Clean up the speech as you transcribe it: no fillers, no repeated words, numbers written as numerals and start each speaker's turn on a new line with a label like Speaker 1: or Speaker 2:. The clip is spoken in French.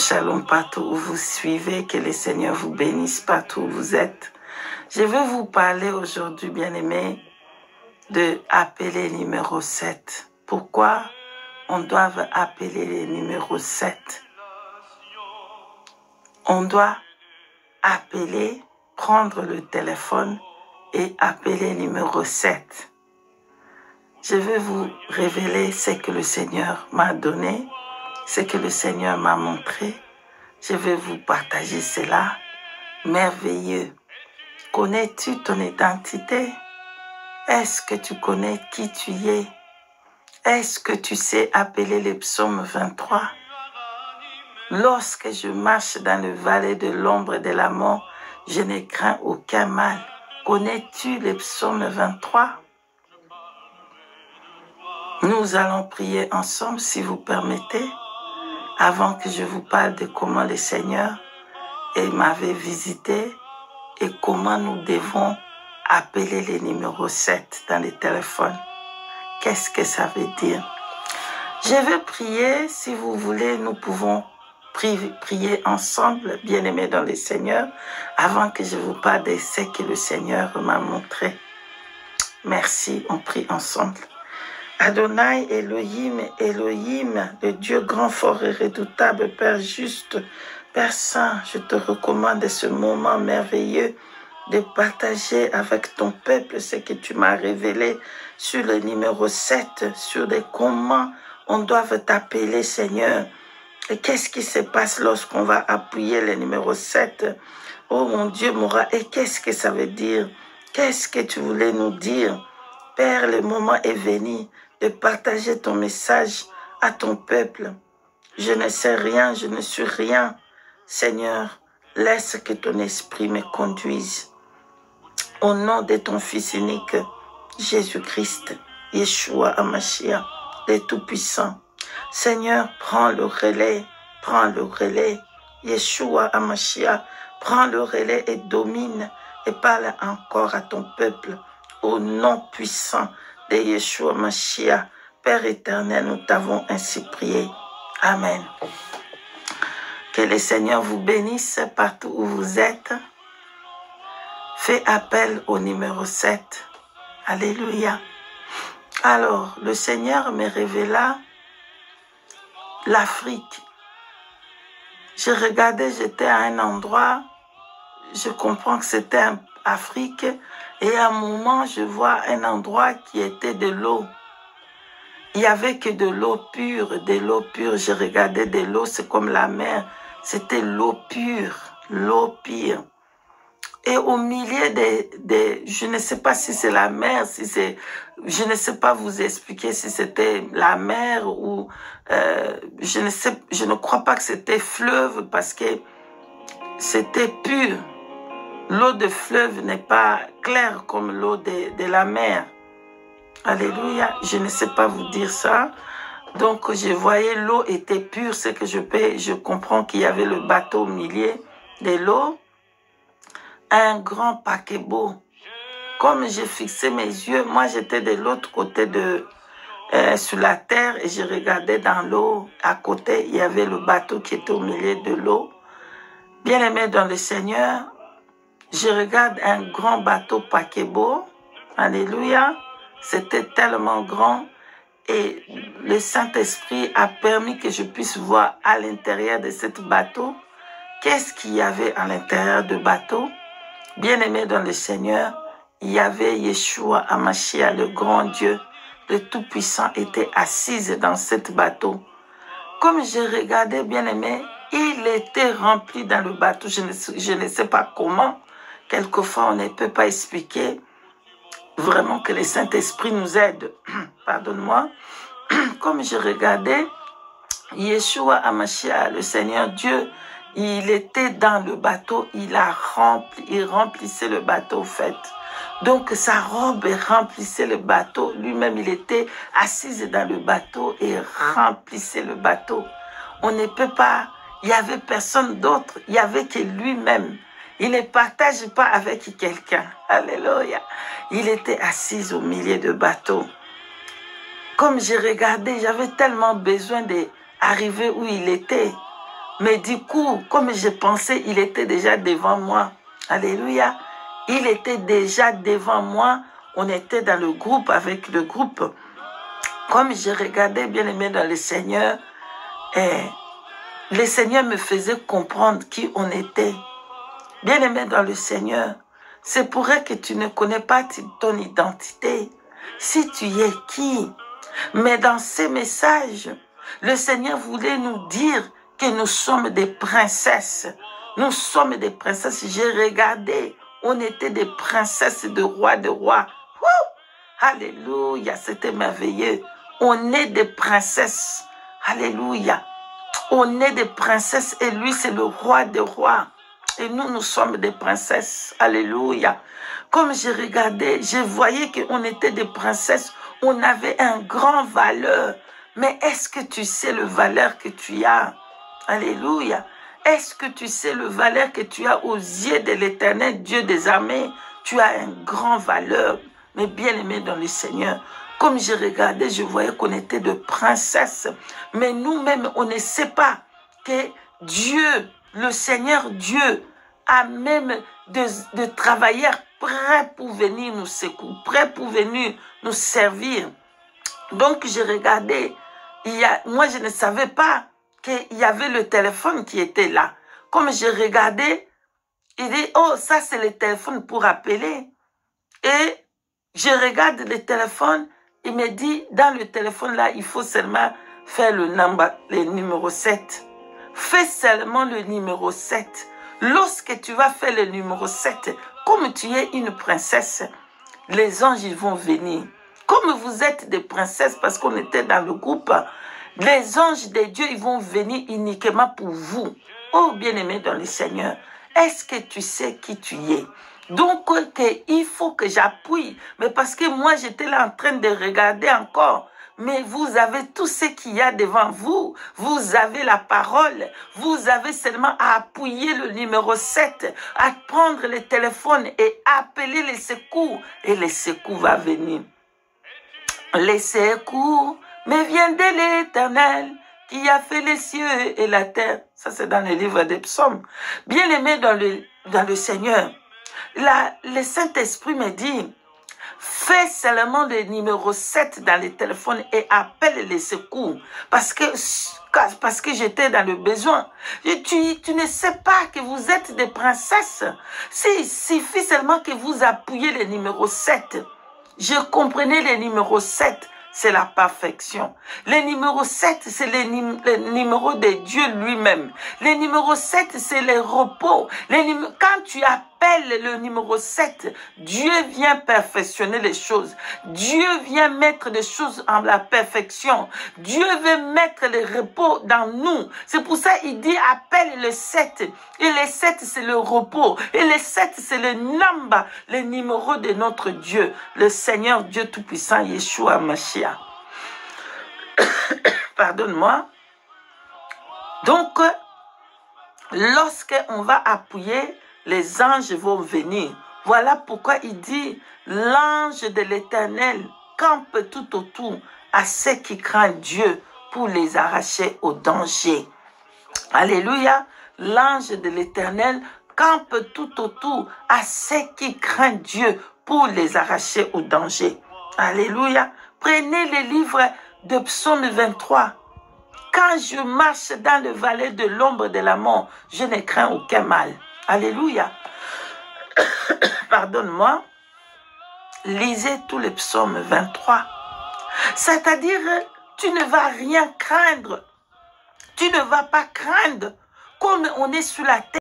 Speaker 1: Shalom partout où vous suivez, que le Seigneur vous bénisse partout où vous êtes. Je veux vous parler aujourd'hui, bien-aimés, de appeler numéro 7. Pourquoi on doit appeler les numéros 7? On doit appeler, prendre le téléphone et appeler numéro 7. Je vais vous révéler ce que le Seigneur m'a donné, ce que le Seigneur m'a montré. Je vais vous partager cela. Merveilleux. Connais-tu ton identité? Est-ce que tu connais qui tu es? Est-ce que tu sais appeler le psaume 23? Lorsque je marche dans le vallée de l'ombre de la mort, je ne crains aucun mal. Connais-tu le psaume 23? Nous allons prier ensemble, si vous permettez, avant que je vous parle de comment le Seigneur m'avait visité et comment nous devons appeler les numéros 7 dans les téléphones. Qu'est-ce que ça veut dire? Je vais prier, si vous voulez, nous pouvons prier ensemble, bien-aimés dans le Seigneur, avant que je vous parle de ce que le Seigneur m'a montré. Merci, on prie ensemble. Adonai, Elohim, Elohim, le Dieu grand, fort et redoutable, Père juste, Père Saint, je te recommande ce moment merveilleux de partager avec ton peuple ce que tu m'as révélé sur le numéro 7, sur les comment on doit t'appeler, Seigneur. Et qu'est-ce qui se passe lorsqu'on va appuyer le numéro 7? Oh mon Dieu, Moura, et qu'est-ce que ça veut dire? Qu'est-ce que tu voulais nous dire? Père, le moment est venu de partager ton message à ton peuple. Je ne sais rien, je ne suis rien. Seigneur, laisse que ton esprit me conduise. Au nom de ton Fils unique, Jésus-Christ, Yeshua Hamashiach, le Tout-Puissant. Seigneur, prends le relais, Yeshua Hamashiach, prends le relais et domine et parle encore à ton peuple. Au nom puissant de Yeshua Hamashiach, Père éternel, nous t'avons ainsi prié. Amen. Que le Seigneur vous bénisse partout où vous êtes. Fais appel au numéro 7. Alléluia. Alors, le Seigneur me révéla l'Afrique. Je regardais, j'étais à un endroit, je comprends que c'était en Afrique, et à un moment, je vois un endroit qui était de l'eau. Il n'y avait que de l'eau pure, Je regardais de l'eau, c'est comme la mer. C'était l'eau pure, l'eau pure. Et au milieu je ne sais pas si c'est la mer, je ne sais pas vous expliquer si c'était la mer ou, je ne crois pas que c'était fleuve parce que c'était pur. L'eau de fleuve n'est pas claire comme l'eau de la mer. Alléluia, je ne sais pas vous dire ça. Donc, je voyais l'eau était pure, ce que je comprends qu'il y avait le bateau au milieu de l'eau. Un grand paquebot. Comme j'ai fixé mes yeux, moi j'étais de l'autre côté sur la terre et je regardais dans l'eau. À côté, il y avait le bateau qui était au milieu de l'eau. Bien-aimé dans le Seigneur, je regarde un grand bateau paquebot. Alléluia. C'était tellement grand. Et le Saint-Esprit a permis que je puisse voir à l'intérieur de ce bateau. Qu'est-ce qu'il y avait à l'intérieur du bateau? Bien-aimé dans le Seigneur, il y avait Yeshua Hamashiach, le grand Dieu, le Tout-Puissant, était assis dans ce bateau. Comme je regardais, bien-aimé, il était rempli dans le bateau. Je ne sais pas comment. Quelquefois, on ne peut pas expliquer. Vraiment que le Saint-Esprit nous aide. Pardonne-moi. Comme je regardais, Yeshua Hamashiach, le Seigneur Dieu, il était dans le bateau, il remplissait le bateau, en fait. Donc, sa robe remplissait le bateau. Lui-même, il était assis dans le bateau et remplissait le bateau. On ne peut pas, il n'y avait personne d'autre, il n'y avait que lui-même. Il ne partage pas avec quelqu'un. Alléluia. Il était assis au milieu du bateau. Comme j'ai regardé, j'avais tellement besoin d'arriver où il était. Mais du coup, comme je pensais, il était déjà devant moi. Alléluia. Il était déjà devant moi. On était dans le groupe, avec le groupe. Comme je regardais bien aimé dans le Seigneur, le Seigneur me faisait comprendre qui on était. Bien aimé dans le Seigneur, c'est pour elle que tu ne connais pas ton identité. Si tu es qui? Mais dans ces messages, le Seigneur voulait nous dire que nous sommes des princesses. Nous sommes des princesses. J'ai regardé, on était des princesses de rois, de rois. Wouh! Alléluia, c'était merveilleux. On est des princesses. Alléluia. On est des princesses et lui, c'est le roi des rois. Et nous, nous sommes des princesses. Alléluia. Comme je regardais, je voyais qu'on était des princesses. On avait un grand valeur. Mais est-ce que tu sais le valeur que tu as? Alléluia. Est-ce que tu sais le valeur que tu as aux yeux de l'Éternel, Dieu des armées? Tu as une grande valeur, mais bien aimé dans le Seigneur. Comme je regardais, je voyais qu'on était de princesses. Mais nous-mêmes, on ne sait pas que Dieu, le Seigneur Dieu, a même de travailleurs prêts pour venir nous secourir, prêts pour venir nous servir. Donc, je regardais, moi, je ne savais pas qu'il y avait le téléphone qui était là. Comme je regardais, il dit, oh, ça, c'est le téléphone pour appeler. Et je regarde le téléphone, il me dit, dans le téléphone là, il faut seulement faire le numéro 7. Fais seulement le numéro 7. Lorsque tu vas faire le numéro 7, comme tu es une princesse, les anges ils vont venir. Comme vous êtes des princesses, parce qu'on était dans le groupe, les anges de Dieu, ils vont venir uniquement pour vous. Oh, bien-aimé dans le Seigneur, est-ce que tu sais qui tu es? Donc, il faut que j'appuie. Mais parce que moi, j'étais là en train de regarder encore. Mais vous avez tout ce qu'il y a devant vous. Vous avez la parole. Vous avez seulement à appuyer le numéro 7, à prendre le téléphone et appeler les secours. Et les secours vont venir. Les secours me viennent de l'Éternel qui a fait les cieux et la terre. Ça, c'est dans le livre des psaumes. Bien aimé dans le Seigneur. Le Saint-Esprit me dit, fais seulement le numéro 7 dans le téléphone et appelle les secours. Parce que j'étais dans le besoin. Tu ne sais pas que vous êtes des princesses. Il suffit seulement que vous appuyez le numéro 7. Je comprenais le numéro 7. C'est la perfection. Le numéro 7, c'est le numéro de Dieu lui-même. Le numéro 7, c'est le repos. Quand tu appelles le numéro 7, Dieu vient perfectionner les choses. Dieu vient mettre les choses en la perfection. Dieu veut mettre le repos dans nous. C'est pour ça qu'il dit appelle le 7. Et le 7, c'est le repos. Et le 7, c'est le number, le numéro de notre Dieu. Le Seigneur Dieu Tout-Puissant, Yeshua Mashiach. Pardonne-moi. Donc, lorsqu'on va appuyer, les anges vont venir. Voilà pourquoi il dit, l'ange de l'Éternel campe tout autour à ceux qui craignent Dieu pour les arracher au danger. Alléluia. L'ange de l'Éternel campe tout autour à ceux qui craignent Dieu pour les arracher au danger. Alléluia. Prenez le livre de Psaume 23. Quand je marche dans le vallée de l'ombre de la mort, je ne crains aucun mal. Alléluia. Pardonne-moi. Lisez tout le Psaume 23. C'est-à-dire, tu ne vas rien craindre. Tu ne vas pas craindre. Comme on est sur la terre.